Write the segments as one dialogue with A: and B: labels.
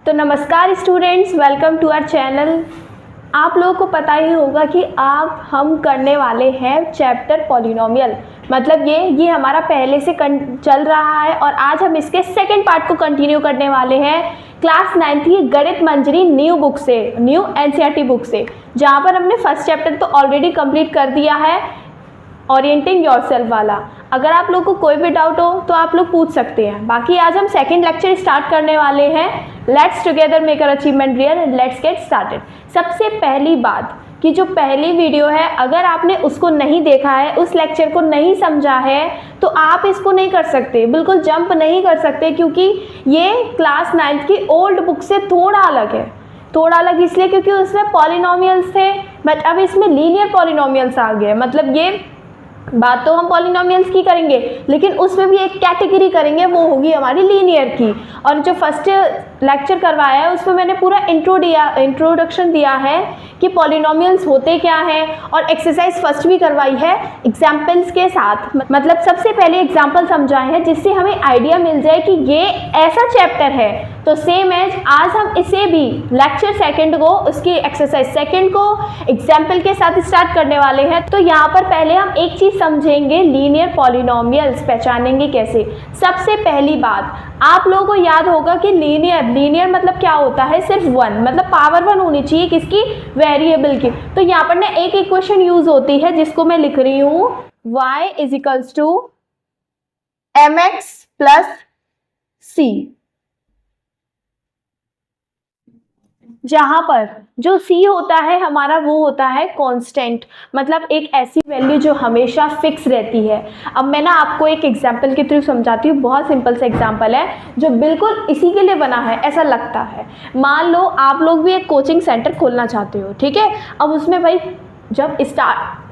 A: तो नमस्कार students, welcome to our channel. आप लोगों को पता ही होगा कि हम करने वाले हैं चैप्टर पॉलिनोमियल। मतलब ये हमारा पहले से चल रहा है और आज हम इसके सेकंड पार्ट को कंटिन्यू करने वाले हैं क्लास 9th की गणित मंजरी न्यू बुक से, न्यू एनसीईआरटी बुक से, जहाँ पर हमने फर्स्ट चैप्टर तो ऑलरेडी कंप्लीट कर दिया है, ओरिएंटिंग योरसेल्फ वाला। अगर आप लोग को कोई भी डाउट हो तो आप लोग पूछ सकते हैं। बाकी आज हम सेकंड लेक्चर स्टार्ट करने वाले हैं। Let's together make our achievement real, let's get started. सबसे पहली बात कि जो पहली वीडियो है, अगर आपने उसको नहीं देखा है, उस लेक्चर को नहीं समझा है, तो आप इसको नहीं कर सकते, बिल्कुल जंप नहीं कर सकते, क्योंकि ये क्लास 9th की ओल्ड बुक से थोड़ा अलग है। थोड़ा अलग इसलिए क्योंकि उसमें पॉलिनोमियल्स थे, बट अब इसमें लीनियर पॉलिनोमियल्स आ गए। मतलब ये बात तो हम पॉलिनोमियल्स की करेंगे, लेकिन उसमें भी एक कैटेगरी करेंगे, वो होगी हमारी लीनियर की। और जो फर्स्ट लेक्चर करवाया है उसमें मैंने पूरा इंट्रोडक्शन दिया है कि पॉलिनोमियल्स होते क्या हैं, और एक्सरसाइज फर्स्ट भी करवाई है एग्जाम्पल्स के साथ। मतलब सबसे पहले एग्जाम्पल समझाए हैं जिससे हमें आइडिया मिल जाए कि ये ऐसा चैप्टर है। तो सेम एज आज हम इसे भी लेक्चर सेकंड को, उसकी एक्सरसाइज सेकंड को एग्जाम्पल के साथ स्टार्ट करने वाले हैं। तो यहाँ पर पहले हम एक चीज समझेंगे, लीनियर पॉलिनोमियल्स पहचानेंगे कैसे। सबसे पहली बात, आप लोगों को याद होगा कि लीनियर मतलब क्या होता है, सिर्फ वन, मतलब पावर वन होनी चाहिए किसकी, वेरिएबल की। तो यहाँ पर ना एक इक्वेशन यूज होती है जिसको मैं लिख रही हूँ y equals to mx plus c, जहां पर जो c होता है हमारा वो होता है कांस्टेंट, मतलब एक ऐसी वैल्यू जो हमेशा फिक्स रहती है। अब मैं ना आपको एक एग्जांपल के थ्रू समझाती हूँ। बहुत सिंपल सा एग्जांपल है जो बिल्कुल इसी के लिए बना है, ऐसा लगता है। मान लो आप लोग भी एक कोचिंग सेंटर खोलना चाहते हो, ठीक है। अब उसमें भाई जब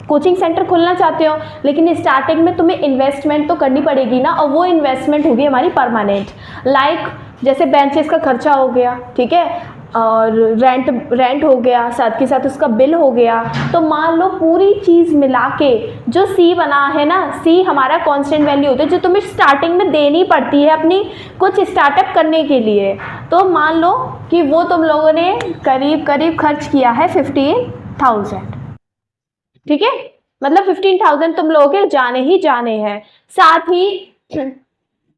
A: कोचिंग सेंटर खोलना चाहते हो, लेकिन स्टार्टिंग में तुम्हें इन्वेस्टमेंट तो करनी पड़ेगी ना, और वो इन्वेस्टमेंट होगी हमारी परमानेंट। लाइक जैसे बेंचेस का खर्चा हो गया, ठीक है, और रेंट हो गया, साथ के साथ उसका बिल हो गया। तो मान लो पूरी चीज़ मिला के जो सी बना है ना, सी हमारा कांस्टेंट वैल्यू होती है जो तुम्हें स्टार्टिंग में देनी पड़ती है अपनी कुछ स्टार्टअप करने के लिए। तो मान लो कि वो तुम लोगों ने करीब करीब खर्च किया है 15,000, ठीक है। मतलब 15,000 तुम लोगों के जाने ही जाने हैं। साथ ही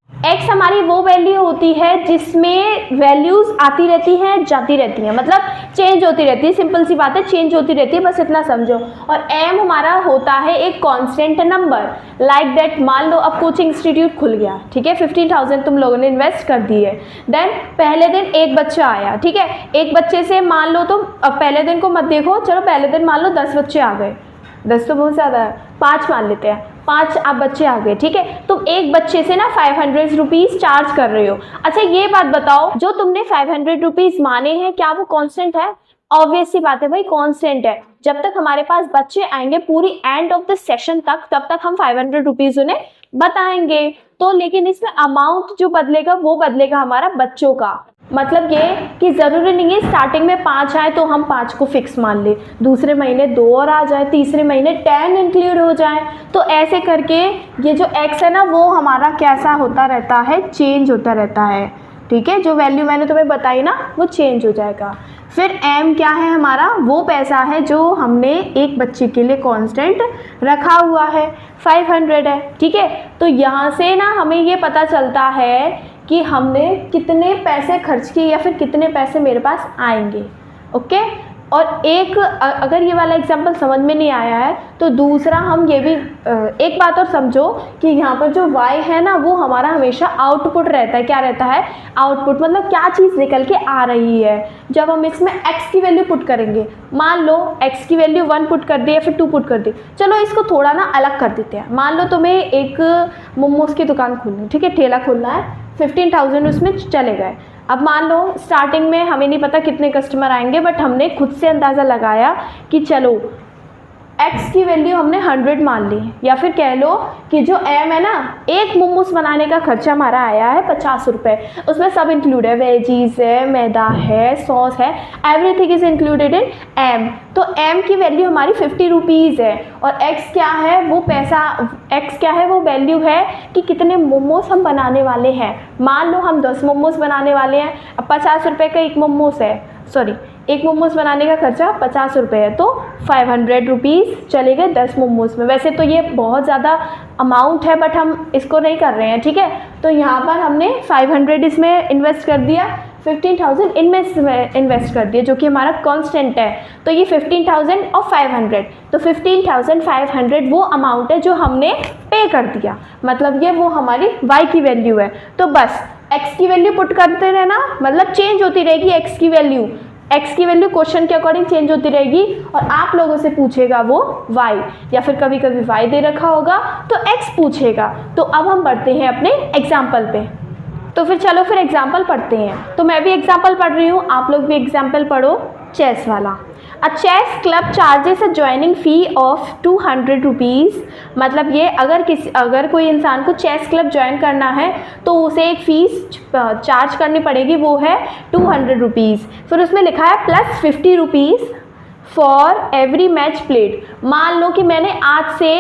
A: x हमारी वो वैल्यू होती है जिसमें वैल्यूज आती रहती हैं, जाती रहती हैं, मतलब चेंज होती रहती है। सिंपल सी बात है, चेंज होती रहती है, बस इतना समझो। और m हमारा होता है एक कांस्टेंट नंबर। लाइक दैट, मान लो अब कोचिंग इंस्टीट्यूट खुल गया, ठीक है, 15,000 तुम लोगों ने इन्वेस्ट कर दी है। देन पहले दिन एक बच्चा आया, ठीक है। एक बच्चे से मान लो तुम, अब पहले दिन को मत देखो, चलो पहले दिन मान लो 10 बच्चे आ गए, 10 तो बहुत ज़्यादा है, 5 मान लेते हैं, 5 आप बच्चे आ गए, ठीक है। तुम एक बच्चे से ना 500 रुपीज़ चार्ज कर रहे हो। अच्छा ये बात बताओ, जो तुमने 500 रुपीज़ माने हैं, क्या वो कांस्टेंट है? ऑब्वियस सी बात है भाई, कांस्टेंट है। जब तक हमारे पास बच्चे आएंगे पूरी एंड ऑफ द सेशन तक, तब तक हम 500 रुपीज़ उन्हें बताएंगे। तो लेकिन इसमें अमाउंट जो बदलेगा वो बदलेगा हमारा बच्चों का। मतलब ये कि ज़रूरी नहीं है स्टार्टिंग में 5 आए तो हम 5 को फिक्स मान ले, दूसरे महीने 2 और आ जाए, तीसरे महीने 10 इंक्लूड हो जाए। तो ऐसे करके ये जो x है ना, वो हमारा कैसा होता रहता है, चेंज होता रहता है, ठीक है। जो वैल्यू मैंने तुम्हें बताई ना, वो चेंज हो जाएगा। फिर m क्या है हमारा, वो पैसा है जो हमने एक बच्चे के लिए कांस्टेंट रखा हुआ है, 500 है, ठीक है। तो यहाँ से ना हमें ये पता चलता है कि हमने कितने पैसे खर्च किए या फिर कितने पैसे मेरे पास आएंगे, ओके। और एक, अगर ये वाला एग्जांपल समझ में नहीं आया है तो दूसरा हम ये भी एक बात और समझो कि यहाँ पर जो y है ना, वो हमारा हमेशा आउटपुट रहता है। क्या रहता है? आउटपुट, मतलब क्या चीज़ निकल के आ रही है। जब हम इसमें x की वैल्यू पुट करेंगे, मान लो x की वैल्यू 1 पुट कर दी या फिर 2 पुट कर दी, चलो इसको थोड़ा ना अलग कर देते हैं। मान लो तुम्हें एक मोमोज की दुकान खोलनी, ठीक है, ठेला खोलना है, 15,000 उसमें चले गए। अब मान लो स्टार्टिंग में हमें नहीं पता कितने कस्टमर आएंगे, बट हमने खुद से अंदाज़ा लगाया कि चलो x की वैल्यू हमने 100 मान ली, या फिर कह लो कि जो m है ना, एक मोमोज बनाने का खर्चा हमारा आया है 50 रुपये, उसमें सब इंक्लूड है, वेजीज है, मैदा है, सॉस है, everything is included in m। तो m की वैल्यू हमारी 50 रुपीज़ है, और x क्या है वो पैसा, x क्या है वो वैल्यू है कि कितने मोमोज हम बनाने वाले हैं। मान लो हम 10 मोमोज बनाने वाले हैं, अब 50 रुपये का एक मोमोज है, सॉरी एक मोमोज बनाने का खर्चा 50 रुपये है, तो 500 रुपीज़ चले गए 10 मोमोज में। वैसे तो ये बहुत ज़्यादा अमाउंट है, बट हम इसको नहीं कर रहे हैं, ठीक है। तो यहाँ पर हमने 500 इसमें इन्वेस्ट कर दिया, 15,000 इनमें इन्वेस्ट कर दिया, जो कि हमारा कांस्टेंट है। तो ये 15,000 और 500, तो 15,500 वो अमाउंट है जो हमने पे कर दिया, मतलब ये वो हमारी y की वैल्यू है। तो बस x की वैल्यू पुट करते रहना, मतलब चेंज होती रहेगी x की वैल्यू, x की वैल्यू क्वेश्चन के अकॉर्डिंग चेंज होती रहेगी, और आप लोगों से पूछेगा वो y, या फिर कभी कभी y दे रखा होगा तो x पूछेगा। तो अब हम बढ़ते हैं अपने एग्जाम्पल पे। तो फिर चलो फिर एग्जाम्पल पढ़ते हैं। तो मैं भी एग्जाम्पल पढ़ रही हूँ, आप लोग भी एग्जाम्पल पढ़ो चेस वाला। A chess club charges a joining fee of 200 rupees, मतलब ये अगर कोई इंसान को चेस क्लब ज्वाइन करना है तो उसे एक फ़ीस चार्ज करनी पड़ेगी, वो है 200 रुपीज़। फिर उसमें लिखा है plus 50 rupees for every match played. मान लो कि मैंने आज से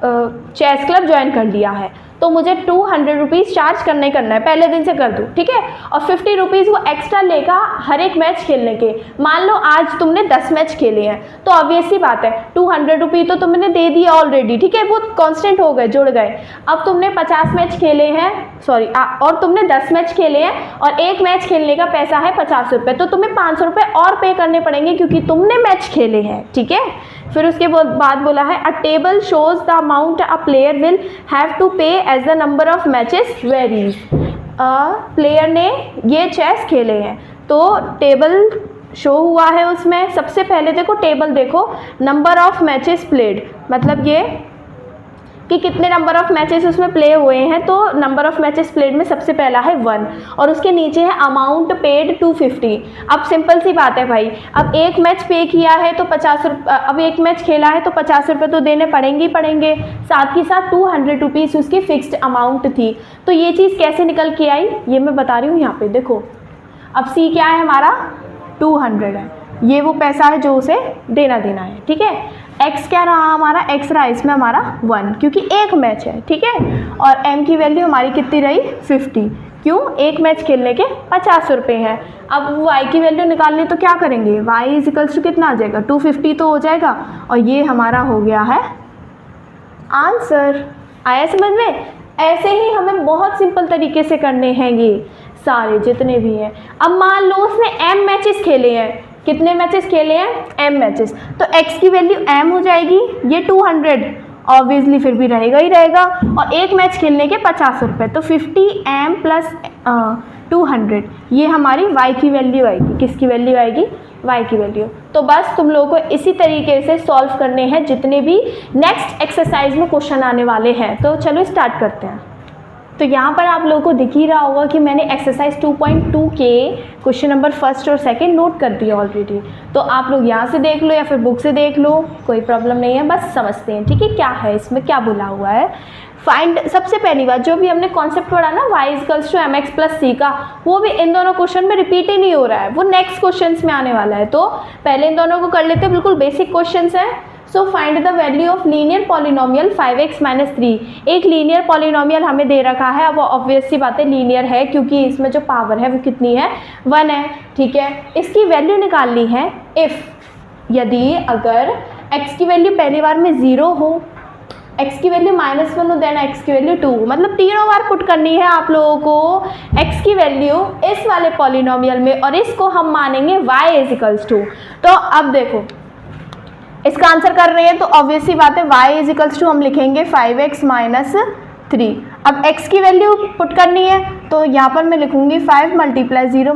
A: चेस क्लब ज्वाइन कर लिया है, तो मुझे 200 रुपीज़ चार्ज करना है, पहले दिन से कर दूँ, ठीक है। और 50 रुपीज़ वो एक्स्ट्रा लेगा हर एक मैच खेलने के। मान लो आज तुमने 10 मैच खेले हैं, तो ऑब्वियस सी बात है 200 रुपीज़ तो तुमने दे दिया ऑलरेडी, ठीक है, वो कांस्टेंट हो गए, जुड़ गए। अब तुमने 50 मैच खेले हैं, सॉरी और तुमने 10 मैच खेले हैं, और एक मैच खेलने का पैसा है 50 रुपये, तो तुम्हें 500 रुपये और पे करने पड़ेंगे क्योंकि तुमने मैच खेले हैं, ठीक है। फिर उसके बाद बोला है a table shows the amount a player will have to pay as the number of matches varies. Player ने ये चेस खेले हैं, तो टेबल शो हुआ है उसमें। सबसे पहले देखो टेबल देखो, नंबर ऑफ मैचेस प्लेड, मतलब ये कि कितने नंबर ऑफ मैचेस उसमें प्ले हुए हैं, तो नंबर ऑफ मैचेस प्लेड में सबसे पहला है 1, और उसके नीचे है अमाउंट पेड 250। अब सिंपल सी बात है भाई, अब एक मैच पे किया है तो 50 रुपये, अब एक मैच खेला है तो 50 रुपये तो देने पड़ेंगे ही पड़ेंगे, साथ ही साथ 200 रुपीज़ उसकी फिक्स्ड अमाउंट थी। तो ये चीज़ कैसे निकल के आई ये मैं बता रही हूँ यहाँ पे देखो। अब सी क्या है हमारा 200 है, ये वो पैसा है जो उसे देना है, ठीक है। x क्या रहा हमारा, x रहा इसमें हमारा 1, क्योंकि एक मैच है, ठीक है। और m की वैल्यू हमारी कितनी रही 50, क्यों, एक मैच खेलने के 50 रुपये हैं। अब y की वैल्यू निकालनी तो क्या करेंगे, y इजिकल्स टू कितना आ जाएगा 250 तो हो जाएगा, और ये हमारा हो गया है आंसर। आया समझ में। ऐसे ही हमें बहुत सिंपल तरीके से करने हैं ये सारे जितने भी हैं। अब मान लो उसने m मैचेस खेले हैं, कितने मैचेस खेले हैं m मैचेस, तो x की वैल्यू m हो जाएगी, ये 200 ऑब्वियसली फिर भी रहेगा ही रहेगा, और एक मैच खेलने के 50 रुपये, तो 50m प्लस 200 ये हमारी y की वैल्यू आएगी। किसकी वैल्यू आएगी, y की वैल्यू। तो बस तुम लोगों को इसी तरीके से सॉल्व करने हैं जितने भी नेक्स्ट एक्सरसाइज में क्वेश्चन आने वाले हैं। तो चलो स्टार्ट करते हैं। तो यहाँ पर आप लोगों को दिख ही रहा होगा कि मैंने एक्सरसाइज 2.2 के क्वेश्चन नंबर फर्स्ट और सेकंड नोट कर दिया ऑलरेडी। तो आप लोग यहाँ से देख लो या फिर बुक से देख लो, कोई प्रॉब्लम नहीं है, बस समझते हैं, ठीक है, क्या है इसमें क्या बोला हुआ है। फाइंड, सबसे पहली बात जो भी हमने कॉन्सेप्ट पढ़ा ना y equals to mx plus c का, वो भी इन दोनों क्वेश्चन में रिपीट ही नहीं हो रहा है, वो नेक्स्ट क्वेश्चन में आने वाला है। तो पहले इन दोनों को कर लेते हैं, बिल्कुल बेसिक क्वेश्चन है। So find the value of linear polynomial 5x - 3। एक लीनियर पॉलिनोमियल हमें दे रखा है, अब ऑब्वियस सी बात है लीनियर है क्योंकि इसमें जो पावर है वो कितनी है 1 है, ठीक है। इसकी वैल्यू निकालनी है इफ़, यदि अगर x की वैल्यू पहली बार में 0 हो, x की वैल्यू -1 हो, देन x की वैल्यू 2, मतलब तीनों बार पुट करनी है आप लोगों को x की वैल्यू इस वाले पॉलिनोमियल में, और इसको हम मानेंगे y इजिकल्स टू। तो अब देखो इसका आंसर कर रहे हैं तो ऑब्वियस सी बात है y इजिकल्स टू हम लिखेंगे 5x - 3। अब x की वैल्यू पुट करनी है तो यहाँ पर मैं लिखूंगी 5 × 0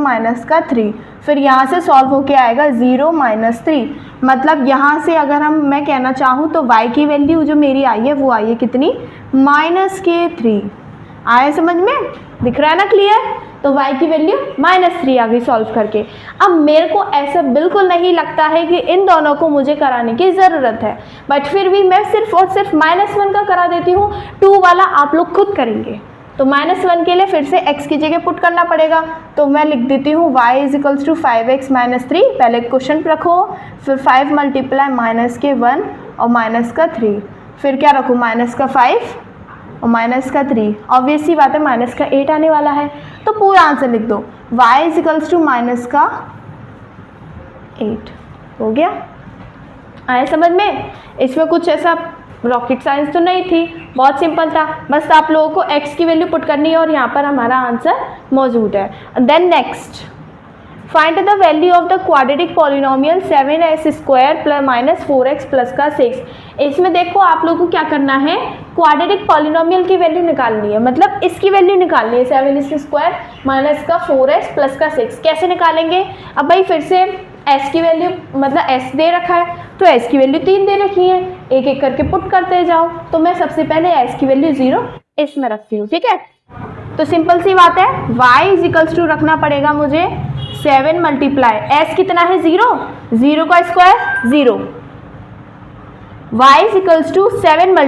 A: - 3, फिर यहाँ से सॉल्व होके आएगा 0 - 3। मतलब यहाँ से अगर मैं कहना चाहूँ तो y की वैल्यू जो मेरी आई है वो आई है कितनी -3। आया समझ में, दिख रहा है ना क्लियर। तो y की वैल्यू -3 आ गई सॉल्व करके। अब मेरे को ऐसा बिल्कुल नहीं लगता है कि इन दोनों को मुझे कराने की ज़रूरत है, बट फिर भी मैं सिर्फ और सिर्फ -1 का करा देती हूँ। 2 वाला आप लोग खुद करेंगे। तो -1 के लिए फिर से x की जगह पुट करना पड़ेगा, तो मैं लिख देती हूँ y = 5x - 3। पहले क्वेश्चन रखो, फिर 5 × -1 और -3, फिर क्या रखूँ -5 और -3। ऑब्वियस सी बात है -8 आने वाला है, तो पूरा आंसर लिख दो y = -8। हो गया? आया समझ में? इसमें कुछ ऐसा रॉकेट साइंस तो नहीं थी, बहुत सिंपल था, बस आप लोगों को x की वैल्यू पुट करनी है और यहाँ पर हमारा आंसर मौजूद है। Then next, find the value of the quadratic polynomial 7s² + -4x + 6। इसमें देखो आप लोगों को क्या करना है, क्वाड्रेटिक पॉलिनोमियल की वैल्यू निकालनी है, मतलब इसकी वैल्यू निकालनी है 7s² - 4x + 6। कैसे निकालेंगे? अब भाई फिर से s की वैल्यू, मतलब s दे रखा है तो s की वैल्यू 3 दे रखी है, एक एक करके पुट करते जाओ। तो मैं सबसे पहले s की वैल्यू 0 इसमें रखती हूँ, ठीक है? तो सिंपल सी बात है, y = रखना पड़ेगा मुझे 7 × s कितना है 0, 0 का स्क्वायर 0, y = 7 ×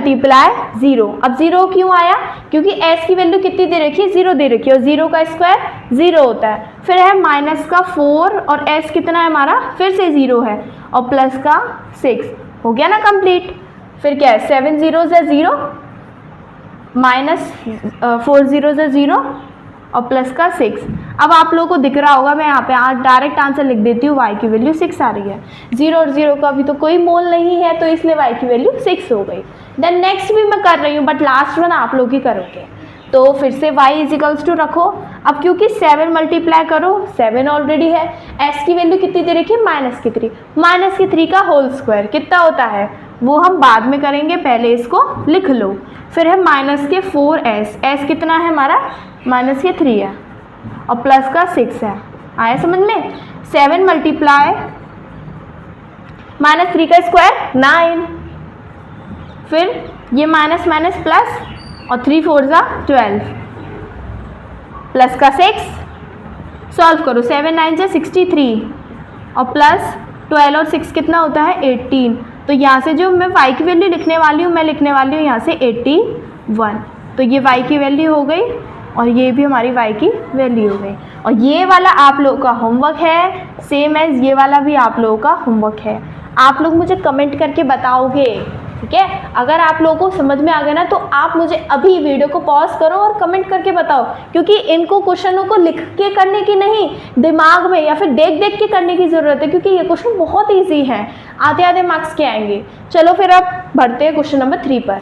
A: 0। अब 0 क्यों आया? क्योंकि s की वैल्यू कितनी दे रखी है, 0 दे रखी है, और 0 का स्क्वायर 0 होता है। फिर है -4 और s कितना है हमारा, फिर से 0 है, और +6। हो गया ना कंप्लीट? फिर क्या है, 7 0s है 0, -4 0s है 0 और +6। अब आप लोगों को दिख रहा होगा, मैं यहाँ पे डायरेक्ट आंसर लिख देती हूँ, y की वैल्यू 6 आ रही है। 0 और 0 का भी तो कोई मोल नहीं है, तो इसलिए y की वैल्यू 6 हो गई। देन नेक्स्ट भी मैं कर रही हूँ, बट लास्ट वन आप लोग ही करोगे। तो फिर से y = रखो। अब क्योंकि 7 मल्टीप्लाई करो, 7 ऑलरेडी है, s की वैल्यू कितनी दे रखी है, -3 का होल स्क्वायर कितना होता है वो हम बाद में करेंगे, पहले इसको लिख लो। फिर है -4s, s कितना है हमारा, -3 है, और +6 है। आया समझ में? 7 मल्टीप्लाई -3 का स्क्वायर 9, फिर ये माइनस प्लस, और 3 4 12, +6 सॉल्व करो, 7 9 63, और +12 और 6 कितना होता है 18। तो यहाँ से जो मैं y की वैल्यू लिखने वाली हूँ, मैं लिखने वाली हूँ यहाँ से 81। तो ये y की वैल्यू हो गई, और ये भी हमारी y की वैल्यू हो गई। और ये वाला आप लोगों का होमवर्क है, सेम एज ये वाला भी आप लोगों का होमवर्क है। आप लोग मुझे कमेंट करके बताओगे, ठीक है? अगर आप लोगों को समझ में आ गया ना, तो आप मुझे अभी वीडियो को पॉज करो और कमेंट करके बताओ, क्योंकि इनको क्वेश्चनों को लिख के करने की नहीं, दिमाग में या फिर देख देख के करने की ज़रूरत है, क्योंकि ये क्वेश्चन बहुत ईजी है, आधे मार्क्स के आएंगे। चलो फिर अब बढ़ते हैं क्वेश्चन नंबर 3 पर।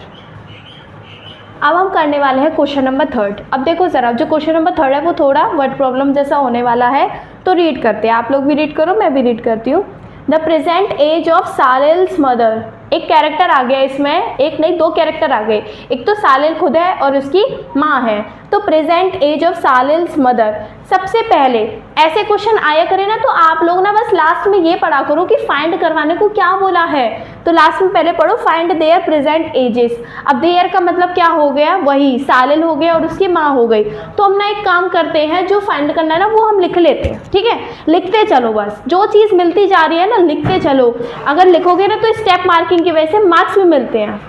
A: अब हम करने वाले हैं क्वेश्चन नंबर 3। अब देखो ज़रा, जो क्वेश्चन नंबर 3 है वो थोड़ा वर्ड प्रॉब्लम जैसा होने वाला है, तो रीड करते हैं। आप लोग भी रीड करो, मैं भी रीड करती हूँ। द प्रेजेंट एज ऑफ सालेल्स मदर, एक कैरेक्टर आ गया इसमें, एक नहीं 2 कैरेक्टर आ गए, एक तो सालेल खुद है और उसकी माँ है। तो प्रेजेंट एज ऑफ सालेल्स मदर, सबसे पहले ऐसे क्वेश्चन आया करे ना, तो आप लोग ना बस लास्ट में ये पढ़ा करो कि फाइंड करवाने को क्या बोला है। तो लास्ट में पहले पढ़ो फाइंड देयर प्रेजेंट एजेस। अब देयर का मतलब क्या हो गया, वही सालेल हो गया और उसकी माँ हो गई। तो हम ना एक काम करते हैं, जो फाइंड करना है ना वो हम लिख लेते हैं, ठीक है? लिखते चलो, बस जो चीज़ मिलती जा रही है ना लिखते चलो। अगर लिखोगे ना तो स्टेप मार्किंग की वजह से मार्क्स भी मिलते हैं।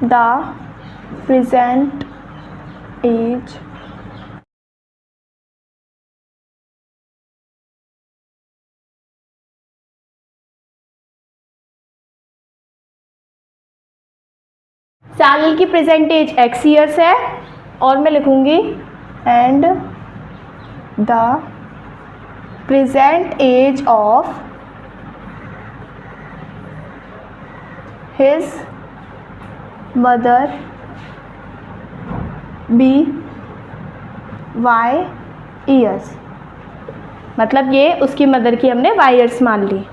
A: द प्रेजेंट एज सालेल की प्रेजेंट एज x ईयर्स है, और मैं लिखूंगी and the present age of his mother be y years, मतलब ये उसकी मदर की हमने y ईयर्स मान ली।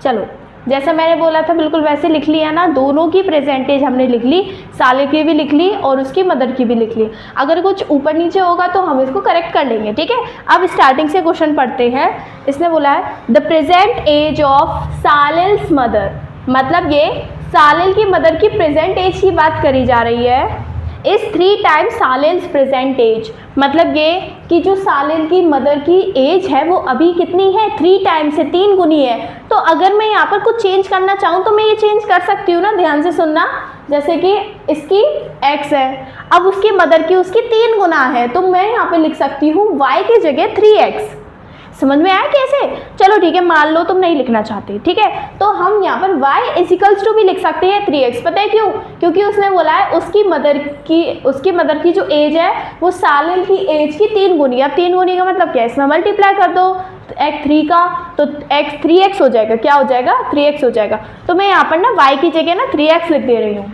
A: चलो जैसा मैंने बोला था बिल्कुल वैसे लिख लिया ना, दोनों की प्रेजेंटेज हमने लिख ली, साले की भी लिख ली और उसकी मदर की भी लिख ली। अगर कुछ ऊपर नीचे होगा तो हम इसको करेक्ट कर लेंगे, ठीक है? अब स्टार्टिंग से क्वेश्चन पढ़ते हैं। इसने बोला है द प्रेजेंट एज ऑफ सालेल्स मदर, मतलब ये सालेल की मदर की प्रेजेंट एज की बात करी जा रही है। इज 3 टाइम्स सालेल्स प्रेजेंट एज, मतलब ये कि जो सालेल की मदर की एज है वो अभी कितनी है, 3 टाइम्स है, 3 गुनी है। तो अगर मैं यहाँ पर कुछ चेंज करना चाहूँ तो मैं ये चेंज कर सकती हूँ ना, ध्यान से सुनना। जैसे कि इसकी x है, अब उसकी मदर की उसकी 3 गुना है, तो मैं यहाँ पे लिख सकती हूँ y की जगह 3x। समझ में आया कैसे? चलो ठीक है, मान लो तुम नहीं लिखना चाहते, ठीक है, तो हम यहाँ पर y इजिकल्स टू भी लिख सकते हैं 3x। पता है क्यों? क्योंकि उसने बोला है उसकी मदर की जो एज है वो सालेल की एज की 3 गुनी। अब 3 गुनी का मतलब क्या है, इसमें मल्टीप्लाई कर दो x 3 का, तो x 3x हो जाएगा। क्या हो जाएगा? 3x हो जाएगा। तो मैं यहाँ पर ना y की जगह ना 3x लिख दे रही हूँ,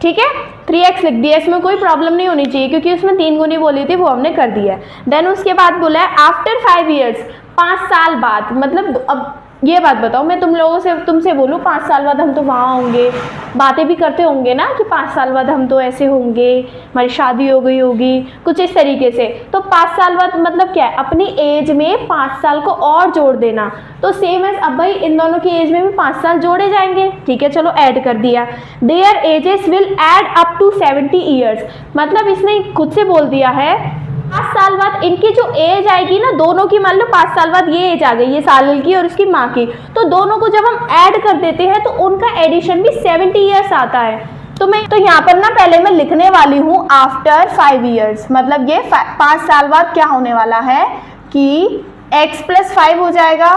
A: ठीक है, 3x लिख दिया, इसमें कोई प्रॉब्लम नहीं होनी चाहिए क्योंकि उसमें 3 गुनी बोली थी, वो हमने कर दिया है। देन उसके बाद बोला है आफ्टर 5 ईयर्स, 5 साल बाद, मतलब अब ये बात बताओ, मैं तुमसे बोलूँ 5 साल बाद हम तो वहाँ होंगे, बातें भी करते होंगे ना कि 5 साल बाद हम तो ऐसे होंगे, हमारी शादी हो गई होगी, कुछ इस तरीके से। तो 5 साल बाद मतलब क्या है, अपनी एज में 5 साल को और जोड़ देना। तो सेम एज, अब भाई इन दोनों की एज में भी 5 साल जोड़े जाएंगे, ठीक है, चलो ऐड कर दिया। Their ages will add up to 70 years, मतलब इसने खुद से बोल दिया है 5 साल बाद इनकी जो एज आएगी ना, दोनों की, मान लो 5 साल बाद ये एज आ गई, ये सालेल की और उसकी माँ की, तो दोनों को जब हम ऐड कर देते हैं तो उनका एडिशन भी 70 ईयर्स आता है। तो यहाँ पर ना पहले मैं लिखने वाली हूँ आफ्टर 5 ईयर्स, मतलब ये 5 साल बाद क्या होने वाला है कि x + 5 हो जाएगा,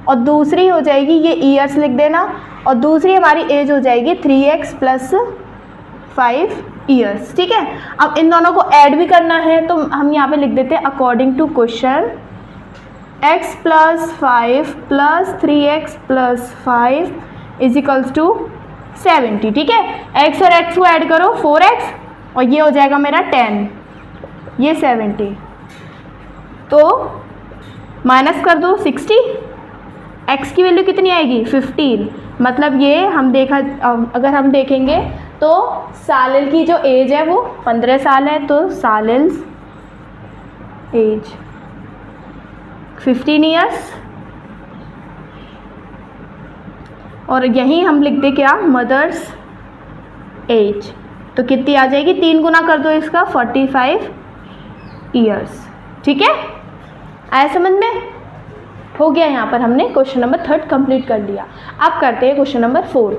A: और दूसरी हो जाएगी, ये ईयर्स लिख देना, और दूसरी हमारी एज हो जाएगी 3x + 5 ईयर्स, ठीक है। अब इन दोनों को ऐड भी करना है, तो हम यहाँ पे लिख देते हैं according to question x + 5 + 3x + 5 = 70, ठीक है। x और x को ऐड करो 4x, और ये हो जाएगा मेरा 10, ये 70, तो माइनस कर दो 60, x की वैल्यू कितनी आएगी 15, मतलब ये अगर हम देखेंगे तो सालेल की जो एज है वो 15 साल है, तो सालेल्स एज 15 ईयर्स, और यहीं हम लिख दे क्या, मदर्स एज, तो कितनी आ जाएगी, 3 गुना कर दो इसका 45 ईयर्स, ठीक है। आया समझ में? हो गया। यहाँ पर हमने क्वेश्चन नंबर 3 कंप्लीट कर लिया। अब करते हैं क्वेश्चन नंबर 4।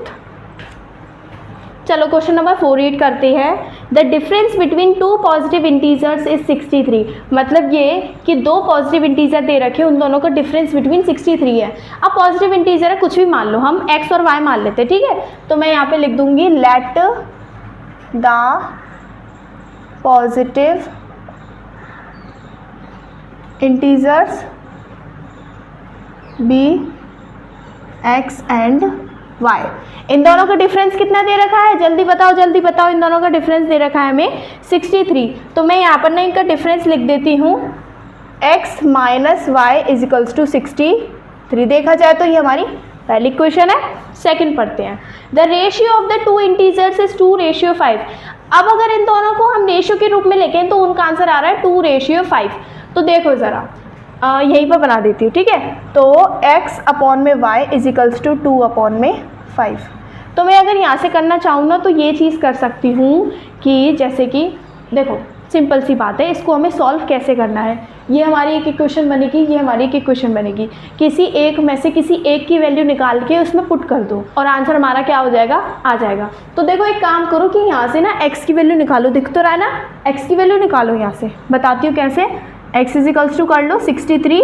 A: चलो क्वेश्चन नंबर 4 रीड करते हैं। The difference between 2 positive integers is 63, मतलब ये कि 2 पॉजिटिव इंटीजर दे रखे, उन दोनों का डिफरेंस बिटवीन 63 है। अब पॉजिटिव इंटीजर है, कुछ भी मान लो, हम x और y मान लेते हैं, ठीक है। तो मैं यहाँ पे लिख दूंगी let the positive integers be x and y। इन दोनों का डिफरेंस कितना दे रखा है, जल्दी बताओ, इन दोनों का डिफरेंस दे रखा है हमें 63। तो मैं यहाँ पर ना इनका डिफरेंस लिख देती हूँ x - y = 63। देखा जाए तो ये हमारी पहली क्वेश्चन है। सेकंड पढ़ते हैं। The ratio of the 2 integers is 2:5। अब अगर इन दोनों को हम रेशियो के रूप में लेके तो उनका आंसर आ रहा है 2:5। तो देखो ज़रा, यहीं पर बना देती हूँ, ठीक है। तो x/y = 2/5। तो मैं अगर यहाँ से करना चाहूँ ना तो ये चीज़ कर सकती हूँ कि जैसे कि देखो सिंपल सी बात है, इसको हमें सॉल्व कैसे करना है। ये हमारी एक इक्वेशन बनेगी, ये हमारी एक इक्वेशन बनेगी। किसी एक में से किसी एक की वैल्यू निकाल के उसमें पुट कर दो और आंसर हमारा क्या हो जाएगा, आ जाएगा। तो देखो एक काम करो कि यहाँ से ना x की वैल्यू निकालो, दिख तो रहा है ना, x की वैल्यू निकालो। यहाँ से बताती हूँ कैसे। x = कर लो 63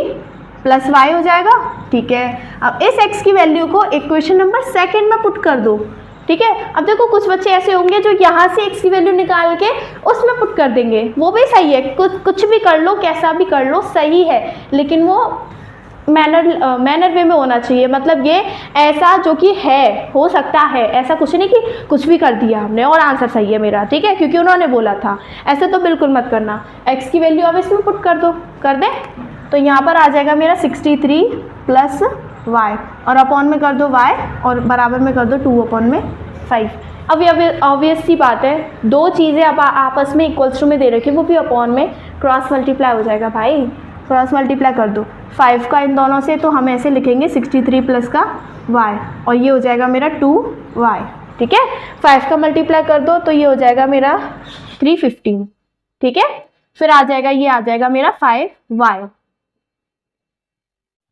A: + y हो जाएगा, ठीक है। अब इस x की वैल्यू को इक्वेशन नंबर 2 में पुट कर दो, ठीक है। अब देखो कुछ बच्चे ऐसे होंगे जो यहाँ से x की वैल्यू निकाल के उसमें पुट कर देंगे, वो भी सही है, कुछ भी कर लो, कैसा भी कर लो, सही है, लेकिन वो मैनर वे में होना चाहिए। मतलब ये ऐसा जो कि है, हो सकता है, ऐसा कुछ नहीं कि कुछ भी कर दिया हमने और आंसर सही है मेरा, ठीक है, क्योंकि उन्होंने बोला था। ऐसे तो बिल्कुल मत करना। x की वैल्यू अब इसमें पुट कर दो, कर दे, तो यहाँ पर आ जाएगा मेरा 63 + y, और अपॉन में कर दो y, और बराबर में कर दो 2/5। अब ये ऑब्वियस सी बात है, दो चीज़ें अब आपस में इक्वल्स टू में दे रखी, वो भी अपॉन में क्रॉस मल्टीप्लाई हो जाएगा भाई, क्रॉस मल्टीप्लाई कर दो 5 का इन दोनों से, तो हम ऐसे लिखेंगे 63 + का y, और ये हो जाएगा मेरा 2y, ठीक है। 5 का मल्टीप्लाई कर दो तो ये हो जाएगा मेरा 315, ठीक है। फिर आ जाएगा, ये आ जाएगा मेरा 5y।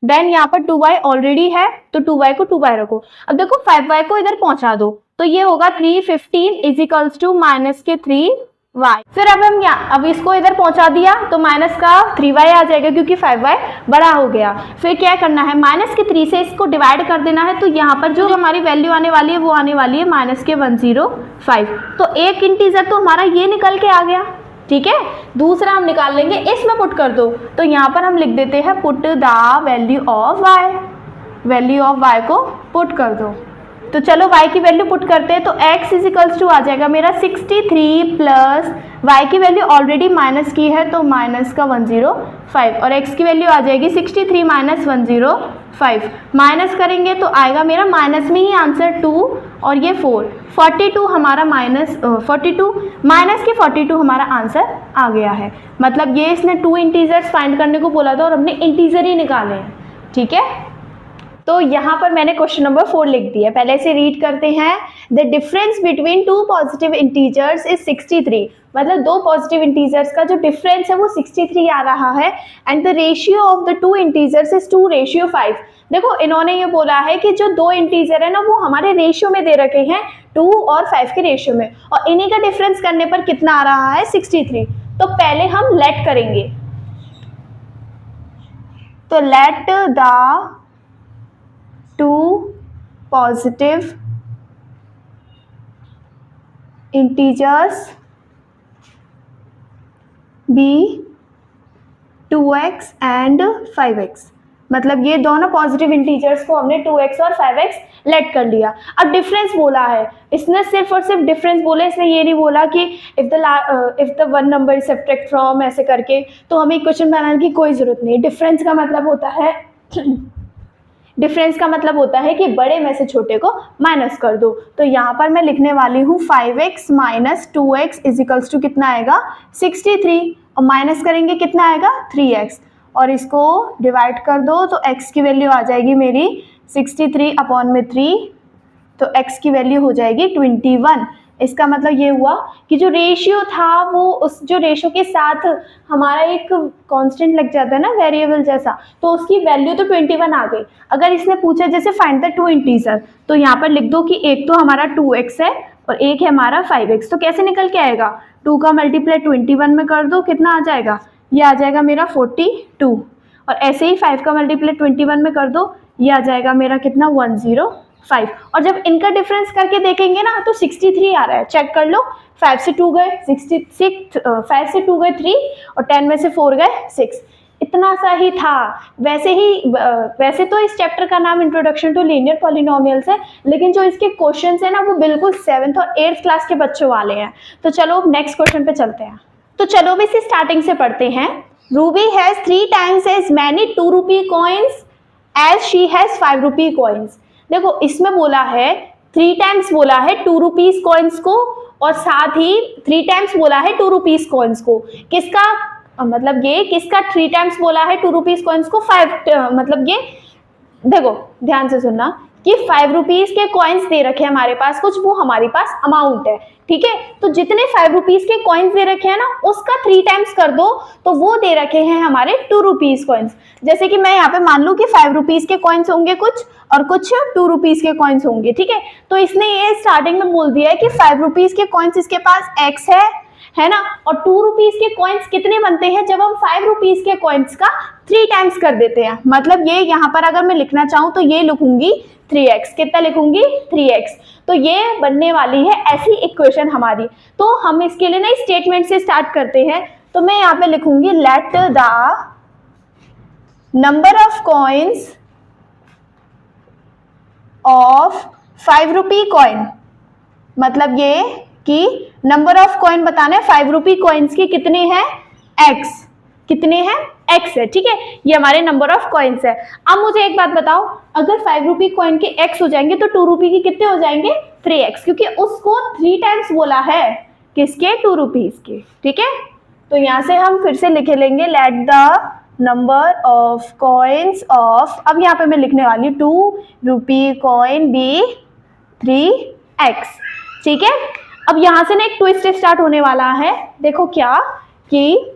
A: देन यहाँ पर 2y ऑलरेडी है तो 2y को 2y रखो। अब देखो 5y को इधर पहुंचा दो तो ये होगा 315 इज इक्वल्स टू माइनस के 3y। फिर अब हम अब इसको इधर पहुंचा दिया तो माइनस का 3y आ जाएगा क्योंकि 5y बड़ा हो गया। फिर क्या करना है, माइनस के 3 से इसको डिवाइड कर देना है तो यहाँ पर जो हमारी वैल्यू आने वाली है वो आने वाली है माइनस के 105। तो एक इंटीजर तो हमारा ये निकल के आ गया, ठीक है। दूसरा हम निकाल लेंगे, इसमें पुट कर दो तो यहाँ पर हम लिख देते हैं put the value of y, value of y को पुट कर दो। तो चलो y की वैल्यू पुट करते हैं तो x इज इक्वल्स टू आ जाएगा मेरा 63 प्लस y की वैल्यू ऑलरेडी माइनस की है तो माइनस का 105 और x की वैल्यू आ जाएगी 63 माइनस 105। माइनस करेंगे तो आएगा मेरा माइनस में ही आंसर 2 और ये 42 हमारा माइनस 42 माइनस के 42 हमारा आंसर आ गया है। मतलब ये इसने 2 इंटीजर्स फाइंड करने को बोला था और हमने इंटीजर ही निकाले हैं, ठीक है। तो यहाँ पर मैंने क्वेश्चन नंबर 4 लिख दिया। पहले से रीड करते हैं। The difference between 2 positive integers is 63। मतलब 2 पॉजिटिव इंटीजर्स का जो डिफरेंस है वो 63 आ रहा है। And the ratio of the 2 integers is 2:5। देखो इन्होंने ये बोला है कि जो 2 इंटीजर है ना वो हमारे रेशियो में दे रखे हैं 2 और 5 के रेशियो में, और इन्हीं का डिफरेंस करने पर कितना आ रहा है 63। तो पहले हम लेट करेंगे, तो let the 2 positive integers be 2x and 5x। मतलब ये दोनों पॉजिटिव इंटीजर्स को हमने 2x और 5x लेट कर लिया। अब डिफरेंस बोला है, इसने सिर्फ और सिर्फ डिफरेंस बोले, इसने ये नहीं बोला कि if the one number is subtract from ऐसे करके, तो हमें इक्वेशन बनाने की कोई जरूरत नहीं। डिफरेंस का मतलब होता है डिफरेंस का मतलब होता है कि बड़े में से छोटे को माइनस कर दो। तो यहाँ पर मैं लिखने वाली हूँ 5x minus 2x is equals to कितना आएगा 63, और माइनस करेंगे कितना आएगा 3x, और इसको डिवाइड कर दो तो x की वैल्यू आ जाएगी मेरी 63 अपॉन में 3, तो x की वैल्यू हो जाएगी 21। इसका मतलब ये हुआ कि जो रेशियो था वो उस जो रेशियो के साथ हमारा एक कांस्टेंट लग जाता है ना वेरिएबल जैसा, तो उसकी वैल्यू तो 21 आ गई। अगर इसने पूछा जैसे फाइंड द 2 इंटीजर, तो यहाँ पर लिख दो कि एक तो हमारा 2x है और एक है हमारा 5x। तो कैसे निकल के आएगा, 2 का मल्टीप्लाई 21 में कर दो, कितना आ जाएगा, ये आ जाएगा मेरा 42, और ऐसे ही 5 का मल्टीप्लाई 21 में कर दो, ये आ जाएगा मेरा कितना 105। और जब इनका डिफरेंस करके देखेंगे ना तो 63 आ रहा है, चेक कर लो। 5 से 2 गए 66, 5 से 2 गए 3 और 10 में से 4 गए 6, इतना सा ही था। वैसे तो इस चैप्टर का नाम इंट्रोडक्शन टू लीनियर पॉलिनोमियल्स है, लेकिन जो इसके क्वेश्चंस है ना वो बिल्कुल 7th और 8th क्लास के बच्चों वाले हैं। तो चलो नेक्स्ट क्वेश्चन पे चलते हैं। तो चलो भी इसे स्टार्टिंग से पढ़ते हैं। Ruby has 3 times as many 2 rupee coins as she has 5 rupee coins। देखो इसमें बोला है 3 times बोला है 2 rupees coins को, और साथ ही 3 times बोला है 2 rupees coins को। किसका मतलब ये किसका 3 times बोला है 2 rupees coins को, 5 मतलब ये देखो ध्यान से सुनना कि 5 रुपीज के कॉइन्स दे रखे हैं हमारे पास कुछ, वो हमारे पास अमाउंट है, ठीक है। तो जितने 5 रुपीज के कॉइन्स दे रखे हैं ना उसका 3 times कर दो तो वो दे रखे हैं हमारे 2 रुपीज कॉइन्स। जैसे कि मैं यहाँ पे मान लूँ कि 5 रुपीज के कॉइन्स होंगे कुछ और कुछ 2 रुपीज के कॉइन्स होंगे, ठीक है। तो इसने ये स्टार्टिंग में बोल दिया है कि 5 रुपीज के कॉइन्स इसके पास x है ना, और 2 रुपीज के कॉइन्स कितने बनते हैं जब हम 5 रुपीज के कॉइन्स का 3 times कर देते हैं। मतलब ये यहाँ पर अगर मैं लिखना चाहूँ तो ये लिखूंगी 3x, कितना लिखूंगी 3x, तो ये बनने वाली है ऐसी इक्वेशन हमारी। तो हम इसके लिए ना स्टेटमेंट से स्टार्ट करते हैं। तो मैं यहाँ पे लिखूंगी let the number of coins of 5 rupee coin, मतलब ये कि नंबर ऑफ कॉइन बताना है 5 रुपी कॉइन्स की कितने हैं x, कितने हैं x है, ठीक है। ये हमारे नंबर ऑफ कॉइन्स है। अब मुझे एक बात बताओ, अगर 5 रुपी कॉइन के x हो जाएंगे तो 2 रुपी के कितने हो जाएंगे 3x, क्योंकि उसको 3 times बोला है किसके 2 रुपीज के, ठीक है। तो यहाँ से हम फिर से लिख लेंगे let the number of coins of, अब यहाँ पे मैं लिखने वाली 2 रुपी कॉइन बी 3 x, ठीक है। अब यहाँ से ना एक ट्विस्ट स्टार्ट होने वाला है। देखो क्या कि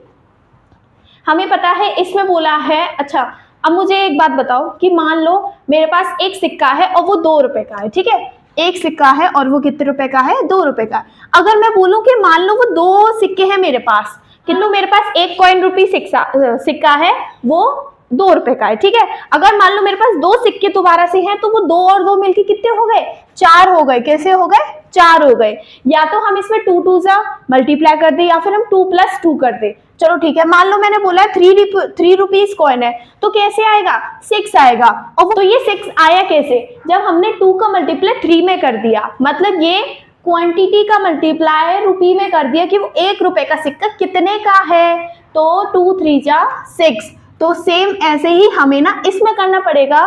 A: हमें पता है इसमें बोला है, अच्छा अब मुझे एक बात बताओ कि मान लो मेरे पास एक सिक्का है और वो 2 रुपए का है, ठीक है। एक सिक्का है और वो कितने रुपए का है? 2 रुपए का। अगर मैं बोलूं कि मान लो वो 2 सिक्के हैं मेरे पास, किंतु मेरे पास एक कॉइन रुपी सिक्का है, वो 2 रुपए का है, ठीक है। अगर मान लो मेरे पास 2 सिक्के दोबारा से हैं तो वो 2 और 2 मिलके कितने हो गए? 4 हो गए। कैसे हो गए? 4 हो गए। या तो हम इसमें 2 2 जा मल्टीप्लाई कर दे या फिर हम 2 + 2 कर दे। चलो ठीक है, मान लो मैंने बोला 3 रुपीज कॉइन है तो कैसे आएगा? 6 आएगा। और तो ये 6 आया कैसे? जब हमने 2 का मल्टीप्लाई 3 में कर दिया, मतलब ये क्वांटिटी का मल्टीप्लाई रुपी में कर दिया कि वो 1 रुपए का सिक्का कितने का है, तो 2 3 जा 6। तो सेम ऐसे ही हमें ना इसमें करना पड़ेगा।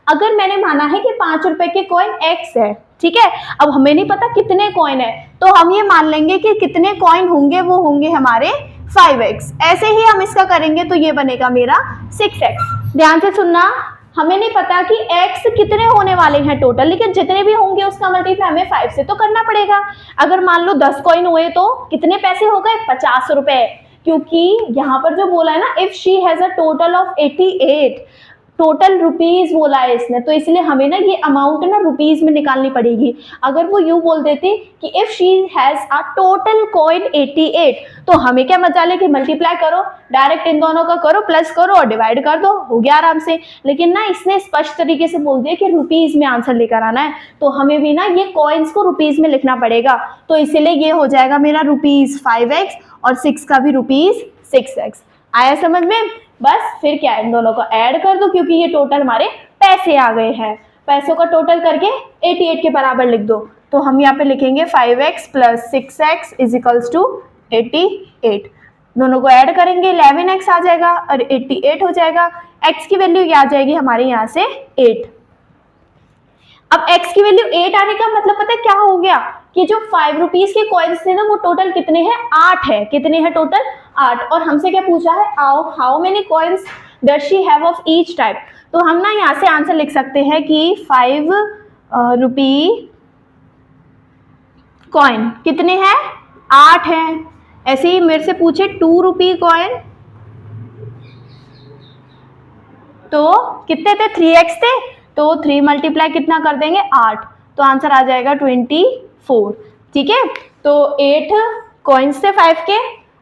A: अगर मैंने माना है कि 5 रुपए के कॉइन x है, ठीक है, अब हमें नहीं पता कितने कॉइन है, तो हम ये मान लेंगे कि कितने कॉइन होंगे, वो होंगे हमारे 5x। ऐसे ही हम इसका करेंगे तो ये बनेगा मेरा 6x। ध्यान से सुनना, हमें नहीं पता कि x कितने होने वाले हैं टोटल, लेकिन जितने भी होंगे उसका मल्टीप्लाई हमें 5 से तो करना पड़ेगा। अगर मान लो 10 कॉइन हुए तो कितने पैसे हो गए? 50 रुपए। क्योंकि यहाँ पर जो बोला है ना, if she has a total of 88 total rupees बोला है इसने, तो इसलिए हमें ना ये अमाउंट ना रुपीज में निकालनी पड़ेगी। अगर वो यूं बोल देती कि if she has a total coin 88, तो हमें क्या मजा ले कि मल्टीप्लाई करो, डायरेक्ट इन दोनों का करो, प्लस करो और डिवाइड कर दो, हो गया आराम से। लेकिन ना इसने स्पष्ट तरीके से बोल दिया कि रुपीज में आंसर लेकर आना है, तो हमें भी ना ये कॉइन्स को रुपीज में लिखना पड़ेगा। तो इसीलिए ये हो जाएगा मेरा रुपीज 5x और 6 का भी रुपीज 6x। आया समझ में? बस फिर क्या, इन दोनों को ऐड कर दो क्योंकि ये टोटल हमारे पैसे आ गए हैं। पैसों का टोटल करके 88 के बराबर लिख दो। तो हम यहाँ पे लिखेंगे 5x + 6x = 88। दोनों को ऐड करेंगे 11x आ जाएगा और 88 हो जाएगा। x की वैल्यू क्या आ जाएगी हमारे यहाँ से? 8। अब x की वैल्यू 8 आने का मतलब पता है क्या हो गया कि जो 5 रुपीज के कॉइन्स थे ना, वो टोटल कितने हैं? 8 है। कितने हैं टोटल? 8। और हमसे क्या पूछा है? How many coins does she have of each type. तो हम ना यहाँ से आंसर लिख सकते हैं कि 5 रुपी कॉइन कितने हैं? 8 हैं। ऐसे ही मेरे से पूछे 2 रुपी कॉइन, तो कितने थे? 3x थे, तो 3 मल्टीप्लाई कितना कर देंगे? 8, तो आंसर आ जाएगा 24। ठीक है, तो 8 कॉइन्स थे 5 के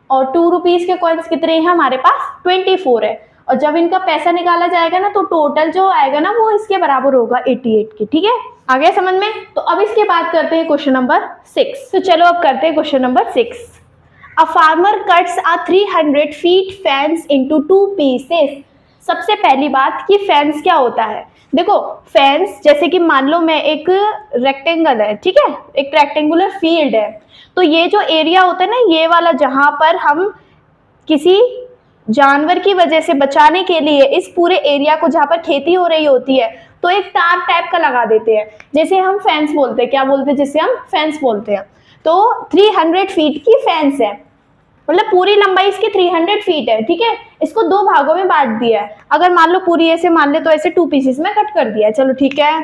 A: और 2 रुपीज के कॉइन्स कितने हैं हमारे पास? 24 है। और जब इनका पैसा निकाला जाएगा ना, तो टोटल जो आएगा ना वो इसके बराबर होगा 88 के। ठीक है, आ गया समझ में? तो अब इसके बाद करते हैं क्वेश्चन नंबर 6। तो चलो अब करते हैं question number 6। A farmer cuts a 300 feet fence into 2 pieces. सबसे पहली बात कि फेंस क्या होता है। देखो फेंस जैसे कि मान लो मैं एक रेक्टेंगल है, ठीक है, एक रेक्टेंगुलर फील्ड है, तो ये जो एरिया होता है ना, ये वाला जहां पर हम किसी जानवर की वजह से बचाने के लिए इस पूरे एरिया को, जहां पर खेती हो रही होती है, तो एक तार टाइप का लगा देते हैं, जैसे हम फेंस बोलते हैं। क्या बोलते हैं? जिसे हम फेंस बोलते हैं। तो 300 फीट की फेंस है, मतलब पूरी लंबाई इसकी 300 फीट है। ठीक है, इसको 2 भागों में बांट दिया है। अगर मान लो पूरी ऐसे मान ले तो ऐसे 2 पीसेस में कट कर दिया है। चलो ठीक है,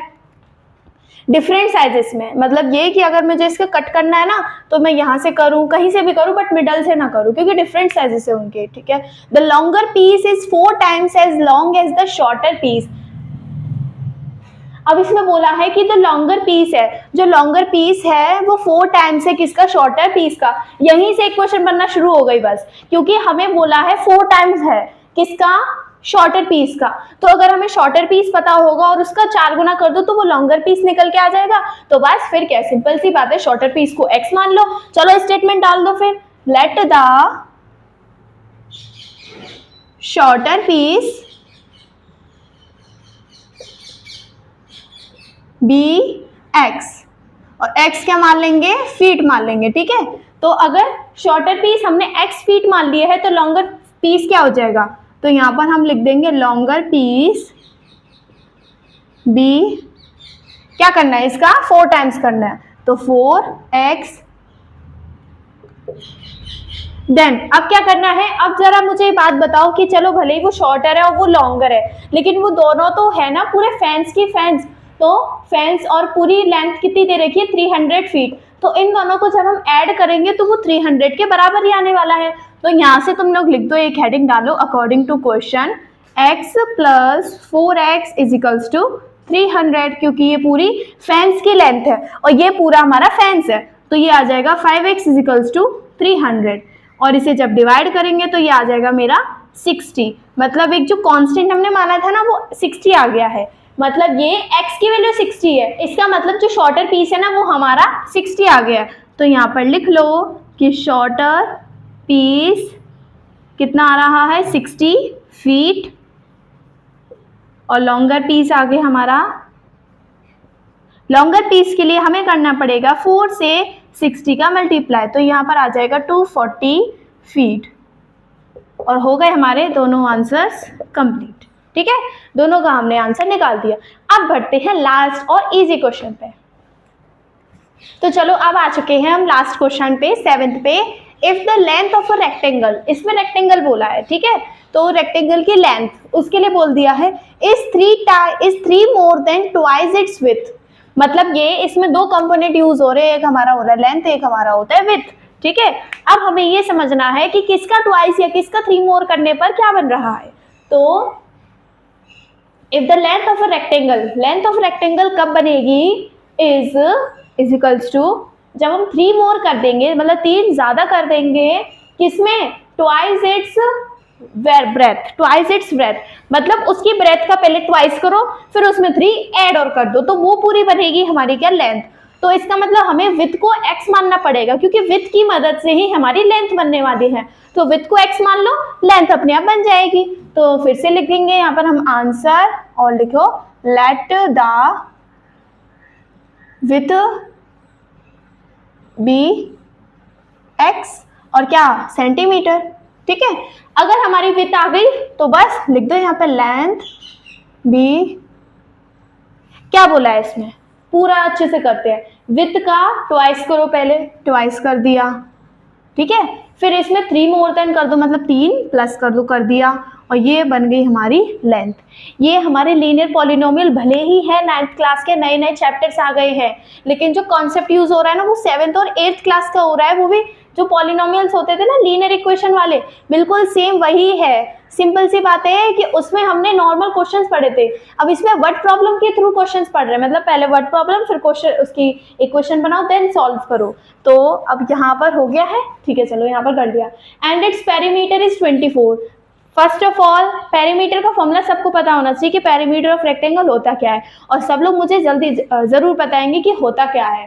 A: डिफरेंट साइजेस में, मतलब ये कि अगर मुझे इसका कट करना है ना, तो मैं यहाँ से करूँ, कहीं से भी करूँ, बट मिडल से ना करूँ, क्योंकि डिफरेंट साइजेस है उनके। ठीक है, the longer piece is 4 times as long as the shorter piece. अब इसमें बोला है कि जो लॉन्गर पीस है, जो लॉन्गर पीस है वो 4 times है किसका? शॉर्टर पीस का। यहीं से एक क्वेश्चन बनना शुरू हो गई बस, क्योंकि हमें बोला है 4 times है किसका? शॉर्टर पीस का। तो अगर हमें शॉर्टर पीस पता होगा और उसका 4 गुना कर दो तो वो लॉन्गर पीस निकल के आ जाएगा। तो बस फिर क्या, सिंपल सी बात है, शॉर्टर पीस को x मान लो। चलो स्टेटमेंट डाल दो फिर, let the shorter piece be x, और x क्या मान लेंगे? फीट मान लेंगे। ठीक है, तो अगर शॉर्टर पीस हमने x फीट मान लिए है तो लॉन्गर पीस क्या हो जाएगा? तो यहां पर हम लिख देंगे लॉन्गर पीस बी, क्या करना है इसका? 4 times करना है, तो 4x। देन अब क्या करना है? अब जरा मुझे बात बताओ कि चलो भले ही वो शॉर्टर है और वो लॉन्गर है, लेकिन वो दोनों तो है ना पूरे फेंस की फेंस, तो फेंस और पूरी लेंथ कितनी दे रखी है 300 फीट, तो इन दोनों को जब हम ऐड करेंगे तो वो 300 के बराबर ही आने वाला है। तो यहाँ से तुम लोग लिख दो, एक हेडिंग डालो according to question x + 4x = 300, क्योंकि ये पूरी फेंस की लेंथ है और ये पूरा हमारा फेंस है, तो ये आ जाएगा 5x = 300 और इसे जब डिवाइड करेंगे तो ये आ जाएगा मेरा 60। मतलब एक जो कांस्टेंट हमने माना था ना वो 60 आ गया है, मतलब ये x की वैल्यू 60 है, इसका मतलब जो शॉर्टर पीस है ना वो हमारा 60 आ गया। तो यहाँ पर लिख लो कि शॉर्टर पीस कितना आ रहा है 60 फीट और लॉन्गर पीस आ गया हमारा। लॉन्गर पीस के लिए हमें करना पड़ेगा 4 से 60 का मल्टीप्लाई, तो यहाँ पर आ जाएगा 240 फीट और हो गए हमारे दोनों आंसर्स कंप्लीट। ठीक है, दोनों का हमने आंसर निकाल दिया। अब बढ़ते हैं लास्ट और इजी क्वेश्चन पे। तो चलो अब आ चुके हैं हम लास्ट क्वेश्चन पे, 7th पे। If the length of a rectangle, इसमें रेक्टेंगल बोला है, ठीक है, तो रेक्टेंगल की लेंथ उसके लिए बोल दिया है is 3 more than twice its width. मतलब ये इसमें दो कंपोनेंट यूज हो रहे हैं, एक हमारा हो रहा है लेंथ, एक हमारा होता है विड्थ। ठीक है, अब हमें ये समझना है कि किसका ट्वाइस या किसका 3 मोर करने पर क्या बन रहा है। तो if the length of a rectangle, length of rectangle कब बनेगी, इज इक्वल्स टू जब हम 3 मोर कर देंगे, मतलब 3 ज्यादा कर देंगे किसमें, twice its breath, twice its breath, मतलब उसकी ब्रेथ का पहले ट्वाइस करो फिर उसमें 3 ऐड और कर दो, तो वो पूरी बनेगी हमारी क्या लेंथ। तो इसका मतलब हमें विड्थ को x मानना पड़ेगा, क्योंकि विड्थ की मदद से ही हमारी लेंथ बनने वाली है, तो विड्थ को x मान लो, लेंथ अपने आप बन जाएगी। तो फिर से लिखेंगे यहाँ पर हम आंसर और लिखो let the width be x और क्या सेंटीमीटर। ठीक है, अगर हमारी विड्थ आ गई तो बस लिख दो यहाँ पे लेंथ बी, क्या बोला है इसमें, पूरा अच्छे से करते हैं, विड्थ का ट्वाइस करो, पहले ट्वाइस कर दिया, ठीक है, फिर इसमें 3 मोर देन कर दो, मतलब 3 प्लस कर दो, कर दिया, और ये बन गई हमारी लेंथ। ये हमारे लीनियर पॉलिनोमियल भले ही है 9th क्लास के नए नए चैप्टर्स आ गए हैं, लेकिन जो कॉन्सेप्ट यूज हो रहा है ना वो 7th और 8th क्लास का हो रहा है, वो भी जो पॉलिनोमियल्स होते थे ना लीनियर इक्वेशन वाले, बिल्कुल सेम वही है। सिंपल सी बात है कि उसमें हमने नॉर्मल क्वेश्चंस पढ़े थे, अब इसमें वर्ड प्रॉब्लम के थ्रू क्वेश्चंस पढ़ रहे हैं, मतलब पहले वर्ड प्रॉब्लम फिर क्वेश्चन उसकी इक्वेशन बनाओ देन सॉल्व करो। तो अब यहाँ पर हो गया है, ठीक है, चलो यहाँ पर कर दिया। And its perimeter is 24। First of all perimeter का फॉर्मूला सबको पता होना चाहिए कि पेरीमीटर ऑफ रेक्टेंगल होता क्या है, और सब लोग मुझे जल्दी जरूर बताएंगे कि होता क्या है।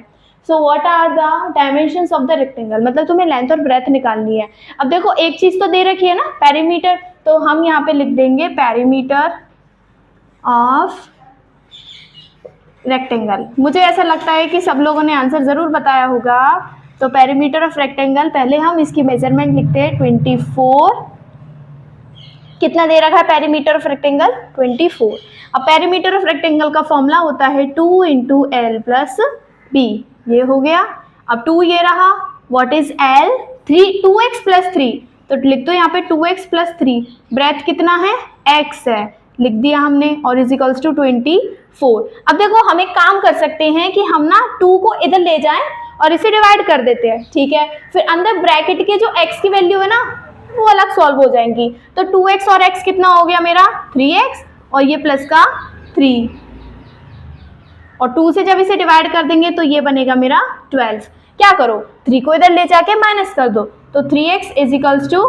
A: So what are the dimensions of the rectangle, मतलब तुम्हें लेंथ और ब्रेथ निकालनी है। अब देखो एक चीज तो दे रखी है ना पेरीमीटर, तो हम यहाँ पे लिख देंगे पेरीमीटर ऑफ रेक्टेंगल। मुझे ऐसा लगता है कि सब लोगों ने आंसर जरूर बताया होगा। तो पेरीमीटर ऑफ रेक्टेंगल, पहले हम इसकी मेजरमेंट लिखते हैं 24। कितना दे रखा है पेरीमीटर ऑफ रेक्टेंगल 24। अब पेरीमीटर ऑफ रेक्टेंगल का फॉर्मूला होता है 2 × L + B, ये हो गया। अब 2 ये रहा, व्हाट इज L, 2x + 3, तो लिख दो यहाँ पे 2x + 3, ब्रेथ कितना है x है, लिख दिया हमने, और इज इक्वल्स टू 24। अब देखो हम एक काम कर सकते हैं कि हम ना 2 को इधर ले जाएं और इसे डिवाइड कर देते हैं, ठीक है, फिर अंदर ब्रैकेट के जो x की वैल्यू है ना वो अलग सॉल्व हो जाएंगी। तो 2x और x कितना हो गया मेरा 3x, और ये प्लस का 3, और 2 से जब इसे डिवाइड कर देंगे तो ये बनेगा मेरा 12। क्या करो 3 को इधर ले जाके माइनस कर दो, तो 3x is equals to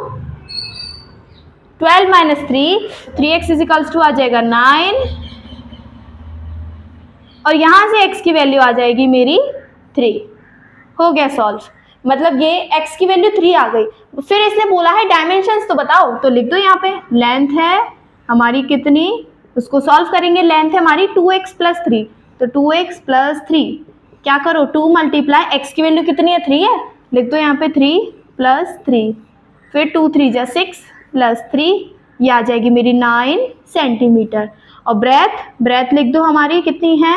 A: 12 - 3, 3x is equals to आ जाएगा 9, और यहां से x की वैल्यू आ जाएगी मेरी 3। हो गया सॉल्व, मतलब ये x की वैल्यू 3 आ गई। फिर इसने बोला है डायमेंशंस तो बताओ, तो लिख दो यहाँ पे लेंथ है हमारी कितनी, उसको सॉल्व करेंगे, लेंथ है हमारी 2x + 3, तो 2x + 3, क्या करो 2 × x की वैल्यू कितनी है 3 है, लिख दो यहाँ पे 3 + 3, फिर 2 × 3 = 6 + 3, ये आ जाएगी मेरी 9 सेंटीमीटर। और ब्रेथ लिख दो हमारी कितनी है,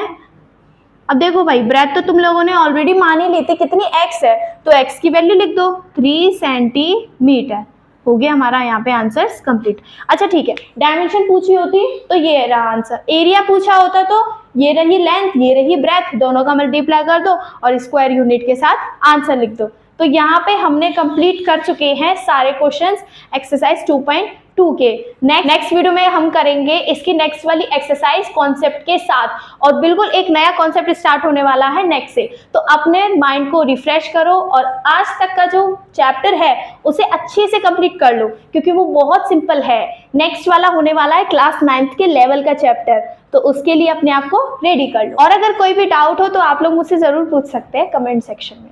A: अब देखो भाई ब्रेथ तो तुम लोगों ने ऑलरेडी मान ही ली थी कितनी x है, तो x की वैल्यू लिख दो 3 सेंटीमीटर। हो गया हमारा यहाँ पे आंसर्स कंप्लीट। अच्छा ठीक है, डायमेंशन पूछी होती तो ये रहा आंसर, एरिया पूछा होता तो ये रही लेंथ, ये रही ब्रेथ, दोनों का मल्टीप्लाई कर दो और स्क्वायर यूनिट के साथ आंसर लिख दो। तो यहाँ पे हमने कंप्लीट कर चुके हैं सारे क्वेश्चंस एक्सरसाइज 2.2 के। नेक्स्ट वीडियो में हम करेंगे इसकी नेक्स्ट वाली एक्सरसाइज कॉन्सेप्ट के साथ, और बिल्कुल एक नया कॉन्सेप्ट स्टार्ट होने वाला है नेक्स्ट से। तो अपने माइंड को रिफ्रेश करो और आज तक का जो चैप्टर है उसे अच्छे से कंप्लीट कर लो, क्योंकि वो बहुत सिंपल है। नेक्स्ट वाला होने वाला है क्लास 9th के लेवल का चैप्टर, तो उसके लिए अपने आप को रेडी कर लो। और अगर कोई भी डाउट हो तो आप लोग मुझसे जरूर पूछ सकते हैं कमेंट सेक्शन में।